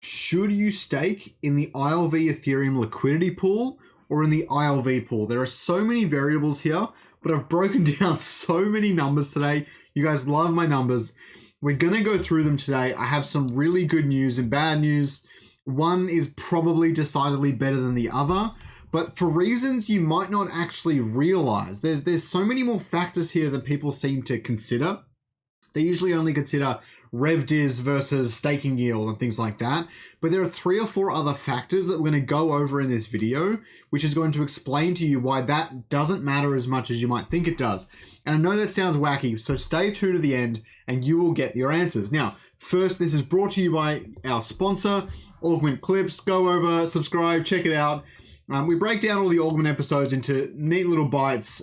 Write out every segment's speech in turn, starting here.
Should you stake in the ILV Ethereum liquidity pool or in the ILV pool? There are so many variables here, but I've broken down so many numbers today. You guys love my numbers. We're going to go through them today. I have some really good news and bad news. One is probably decidedly better than the other, but for reasons you might not actually realize. There's so many more factors here than people seem to consider. They usually only consider RevDiz versus staking yield and things like that. But there are 3 or 4 other factors that we're going to go over in this video, which is going to explain to you why that doesn't matter as much as you might think it does. And I know that sounds wacky, so stay true to the end and you will get your answers. Now, first, this is brought to you by our sponsor, Augment Clips. Go over, subscribe, check it out. We break down all the Augment episodes into neat little bites.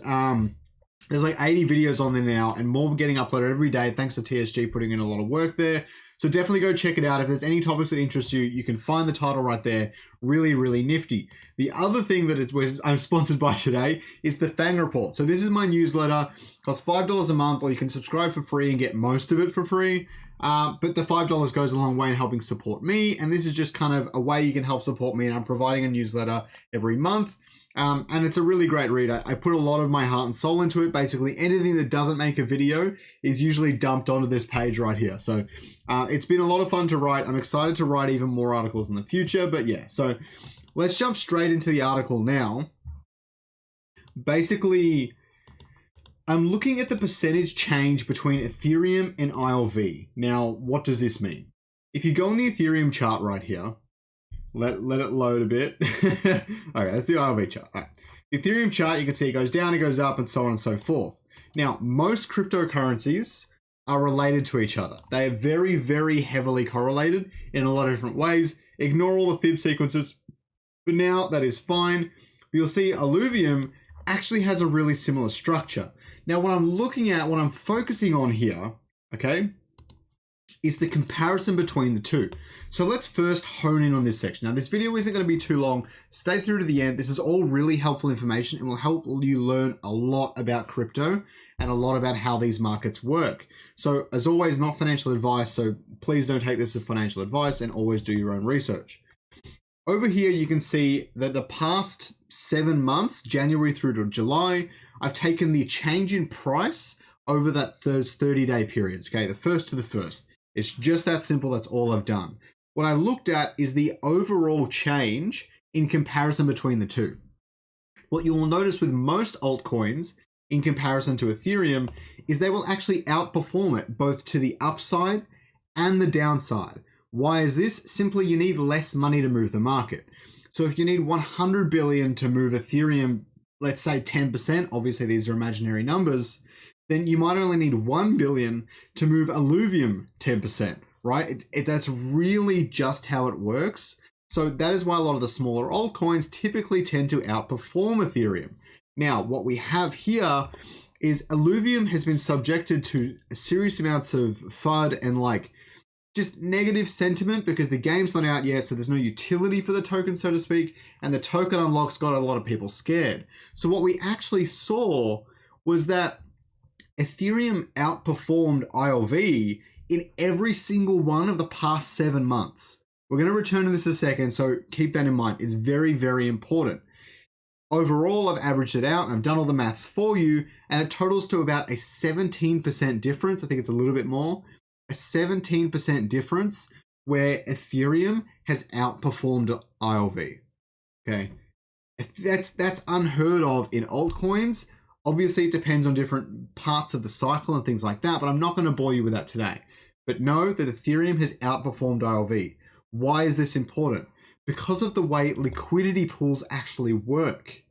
There's like 80 videos on there now and more getting uploaded every day thanks to TSG putting in a lot of work there. So definitely go check it out. If there's any topics that interest you, you can find the title right there. Really, really nifty. The other thing that I'm sponsored by today is the Fang Report. So this is my newsletter. It costs $5 a month, or you can subscribe for free and get most of it for free. But the $5 goes a long way in helping support me. And this is just kind of a way you can help support me. And I'm providing a newsletter every month. And it's a really great read. I put a lot of my heart and soul into it. Basically, anything that doesn't make a video is usually dumped onto this page right here. So it's been a lot of fun to write. I'm excited to write even more articles in the future. But yeah, so let's jump straight into the article now. Basically, I'm looking at the percentage change between Ethereum and ILV. Now, what does this mean? If you go on the Ethereum chart right here, let it load a bit. Okay, that's the ILV chart. All right. The Ethereum chart, you can see it goes down, it goes up, and so on and so forth. Now, most cryptocurrencies are related to each other. They are very, very heavily correlated in a lot of different ways. Ignore all the fib sequences. For now, that is fine. But you'll see Illuvium actually has a really similar structure. Now, what I'm looking at, what I'm focusing on here, okay, is the comparison between the two. So let's first hone in on this section. Now, this video isn't going to be too long. Stay through to the end. This is all really helpful information and will help you learn a lot about crypto and a lot about how these markets work. So as always, not financial advice. So please don't take this as financial advice and always do your own research. Over here, you can see that the past 7 months, January through to July, I've taken the change in price over that 30-day period. Okay, the first to the first. It's just that simple. That's all I've done. What I looked at is the overall change in comparison between the two. What you will notice with most altcoins in comparison to Ethereum is they will actually outperform it both to the upside and the downside. Why is this? Simply, you need less money to move the market. So if you need 100 billion to move Ethereum, let's say 10%, obviously these are imaginary numbers, then you might only need 1 billion to move Illuvium 10%, right? That's really just how it works. So that is why a lot of the smaller altcoins typically tend to outperform Ethereum. Now, what we have here is Illuvium has been subjected to a serious amounts of FUD and just negative sentiment because the game's not out yet, so there's no utility for the token, so to speak, and the token unlocks got a lot of people scared. So what we actually saw was that Ethereum outperformed ILV in every single one of the past 7 months. We're going to return to this in a second, so keep that in mind. It's very, very important. Overall, I've averaged it out and I've done all the maths for you, and it totals to about a 17% difference. I think it's a little bit more. A 17% difference where Ethereum has outperformed ILV. Okay, that's unheard of in altcoins. Obviously, it depends on different parts of the cycle and things like that, but I'm not going to bore you with that today. But know that Ethereum has outperformed ILV. Why is this important? Because of the way liquidity pools actually work.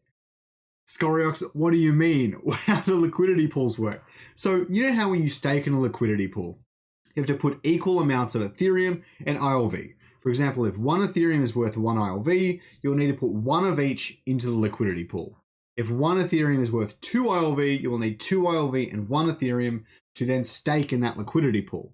Scoriox, what do you mean? How do liquidity pools work? So you know how when you stake in a liquidity pool, you have to put equal amounts of Ethereum and ILV. For example, if 1 Ethereum is worth 1 ILV, you'll need to put 1 of each into the liquidity pool. If 1 Ethereum is worth 2 ILV, you will need 2 ILV and 1 Ethereum to then stake in that liquidity pool.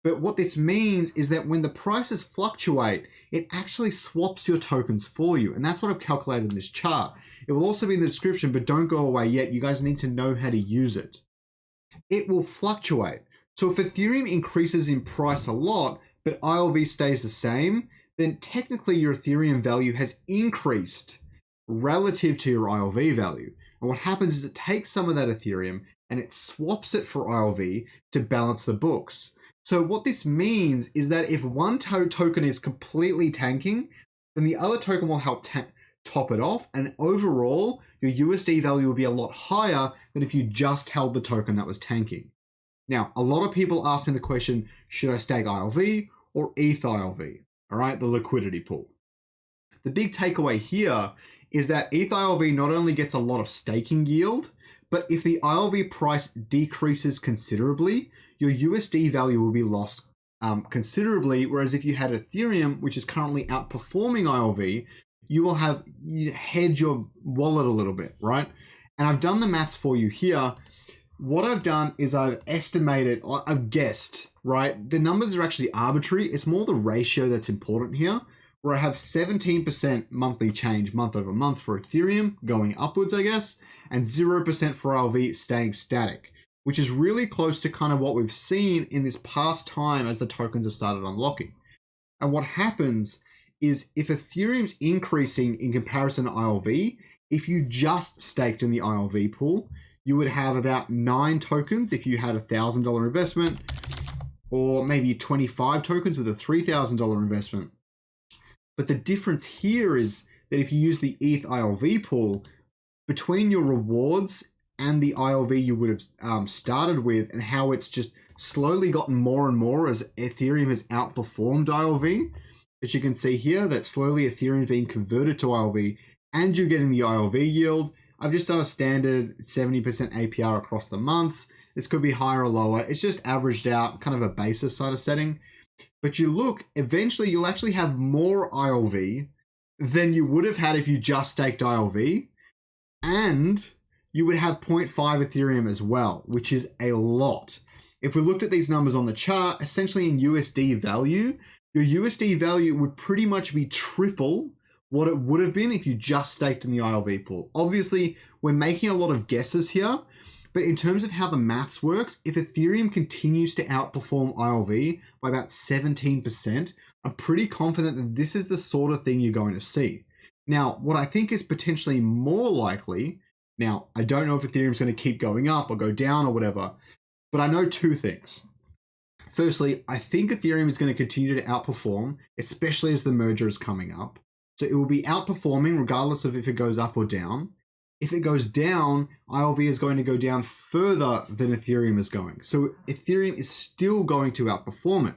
But what this means is that when the prices fluctuate, it actually swaps your tokens for you. And that's what I've calculated in this chart. It will also be in the description, but don't go away yet. You guys need to know how to use it. It will fluctuate. So if Ethereum increases in price a lot, but ILV stays the same, then technically your Ethereum value has increased relative to your ILV value. And what happens is it takes some of that Ethereum and it swaps it for ILV to balance the books. So what this means is that if one token is completely tanking, then the other token will help top it off, and overall your USD value will be a lot higher than if you just held the token that was tanking. Now, a lot of people ask me the question, should I stake ILV or ETH ILV? All right, the liquidity pool. The big takeaway here is that ETH ILV not only gets a lot of staking yield, but if the ILV price decreases considerably, your USD value will be lost considerably, whereas if you had Ethereum, which is currently outperforming ILV, you hedge your wallet a little bit, right? And I've done the maths for you here. What I've done is I've estimated, I've guessed, right? The numbers are actually arbitrary. It's more the ratio that's important here, where I have 17% monthly change month over month for Ethereum going upwards, I guess, and 0% for ILV staying static, which is really close to kind of what we've seen in this past time as the tokens have started unlocking. And what happens is if Ethereum's increasing in comparison to ILV, if you just staked in the ILV pool, you would have about 9 tokens if you had a $1,000 investment, or maybe 25 tokens with a $3,000 investment. But the difference here is that if you use the ETH ILV pool, between your rewards and the ILV you would have started with, and how it's just slowly gotten more and more as Ethereum has outperformed ILV, as you can see here, that slowly Ethereum is being converted to ILV and you're getting the ILV yield. I've just done a standard 70% APR across the months. This could be higher or lower. It's just averaged out, kind of a basis side of setting. But you look, eventually you'll actually have more ILV than you would have had if you just staked ILV. And you would have 0.5 Ethereum as well, which is a lot. If we looked at these numbers on the chart, essentially in USD value, your USD value would pretty much be triple what it would have been if you just staked in the ILV pool. Obviously, we're making a lot of guesses here, but in terms of how the maths works, if Ethereum continues to outperform ILV by about 17%, I'm pretty confident that this is the sort of thing you're going to see. Now, what I think is potentially more likely, now, I don't know if Ethereum's going to keep going up or go down or whatever, but I know 2 things. Firstly, I think Ethereum is going to continue to outperform, especially as the merger is coming up. So it will be outperforming regardless of if it goes up or down. If it goes down, ILV is going to go down further than Ethereum is going. So Ethereum is still going to outperform it.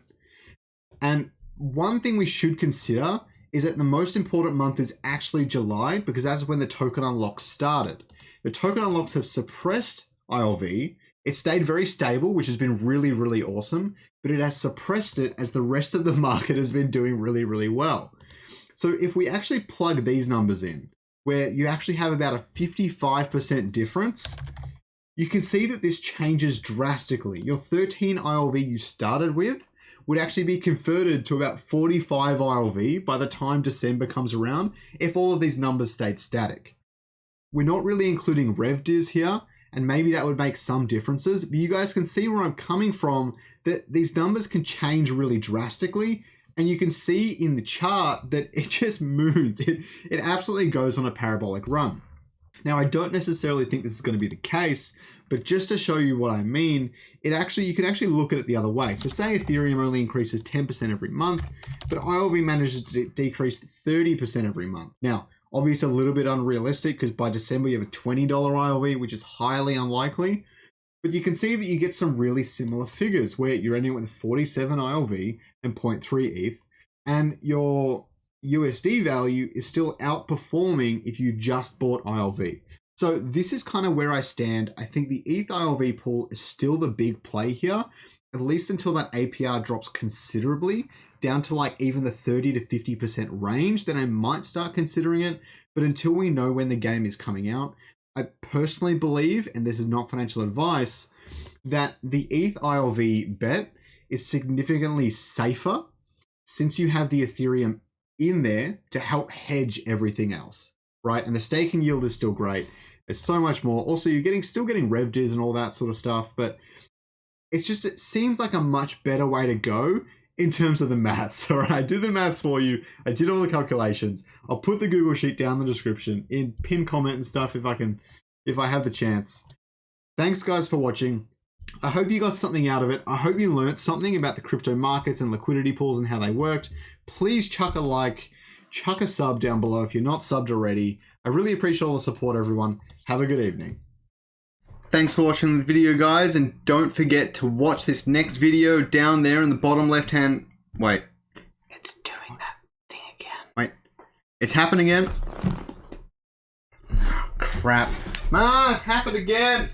And one thing we should consider is that the most important month is actually July, because that's when the token unlocks started. The token unlocks have suppressed ILV. It stayed very stable, which has been really, really awesome, but it has suppressed it as the rest of the market has been doing really, really well. So if we actually plug these numbers in, where you actually have about a 55% difference, you can see that this changes drastically. Your 13 ILV you started with would actually be converted to about 45 ILV by the time December comes around if all of these numbers stayed static. We're not really including RevDiz here, and maybe that would make some differences, but you guys can see where I'm coming from, that these numbers can change really drastically. And you can see in the chart that it just moons. It absolutely goes on a parabolic run. Now, I don't necessarily think this is going to be the case, but just to show you what I mean, you can actually look at it the other way. So say Ethereum only increases 10% every month, but ILV manages to decrease 30% every month. Now, obviously a little bit unrealistic because by December you have a $20 ILV, which is highly unlikely. But you can see that you get some really similar figures where you're ending with 47 ILV and 0.3 ETH, and your USD value is still outperforming if you just bought ILV. So this is kind of where I stand. I think the ETH ILV pool is still the big play here, at least until that APR drops considerably down to like even the 30 to 50% range, then I might start considering it. But until we know when the game is coming out, I personally believe, and this is not financial advice, that the ETH ILV bet is significantly safer since you have the Ethereum in there to help hedge everything else, right? And the staking yield is still great. There's so much more. Also, you're still getting RevDiz and all that sort of stuff, but it seems like a much better way to go in terms of the maths. All right, I did the maths for you. I did all the calculations. I'll put the Google Sheet down in the description, in pin comment and stuff if I have the chance. Thanks guys for watching. I hope you got something out of it. I hope you learned something about the crypto markets and liquidity pools and how they worked. Please chuck a like, chuck a sub down below if you're not subbed already. I really appreciate all the support, everyone. Have a good evening. Thanks for watching the video, guys, and don't forget to watch this next video down there in the bottom left-hand... Wait. It's doing that thing again. Wait. It's happened again? Oh, crap. Happened again!